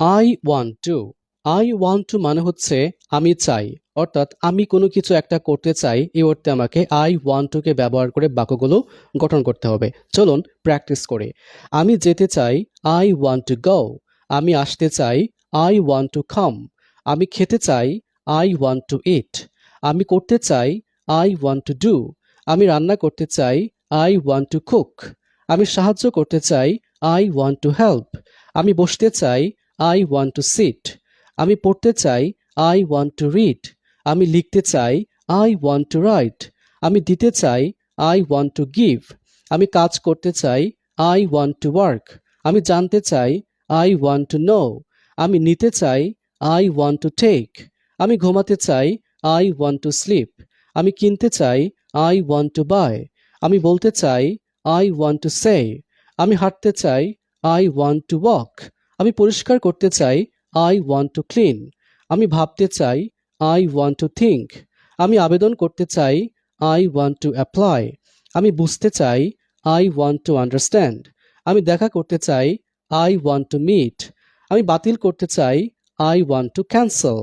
I want to. I want to মানে হচ্ছে আমি চাই, অর্থাৎ আমি কোনো কিছু একটা করতে চাই, এই অর্থে আমাকে আই ওয়ান্ট টু কে ব্যবহার করে বাক্যগুলো গঠন করতে হবে। চলুন প্র্যাকটিস করি। আমি যেতে চাই, আই ওয়ান্ট টু গো। আমি আসতে চাই, আই ওয়ান্ট টু কাম। আমি খেতে চাই, আই ওয়ান্ট টু ইট। আমি করতে চাই, আই ওয়ান্ট টু ডু। আমি রান্না করতে চাই, আই ওয়ান্ট টু কুক। আমি সাহায্য করতে চাই, আই ওয়ান্ট টু হেল্প। আমি বসতে চাই, I want to sit. আমি পড়তে চাই, I want to read. আমি লিখতে চাই, I want to write. আমি দিতে চাই, I want to give. আমি কাজ করতে চাই, I want to work. আমি জানতে চাই, I want to know. আমি নিতে চাই, I want to take. আমি ঘুমাতে চাই, I want to sleep. আমি কিনতে চাই, I want to buy. আমি বলতে চাই, I want to say. আমি হাঁটতে চাই, I want to walk. আমি পরিষ্কার করতে চাই, আই ওয়ান্ট টু ক্লিন। আমি ভাবতে চাই, আই ওয়ান্ট টু থিঙ্ক। আমি আবেদন করতে চাই, আই ওয়ান্ট টু অ্যাপ্লাই। আমি বুঝতে চাই, আই ওয়ান্ট টু আন্ডারস্ট্যান্ড। আমি দেখা করতে চাই, আই ওয়ান্ট টু মিট। আমি বাতিল করতে চাই, আই ওয়ান্ট টু ক্যান্সেল।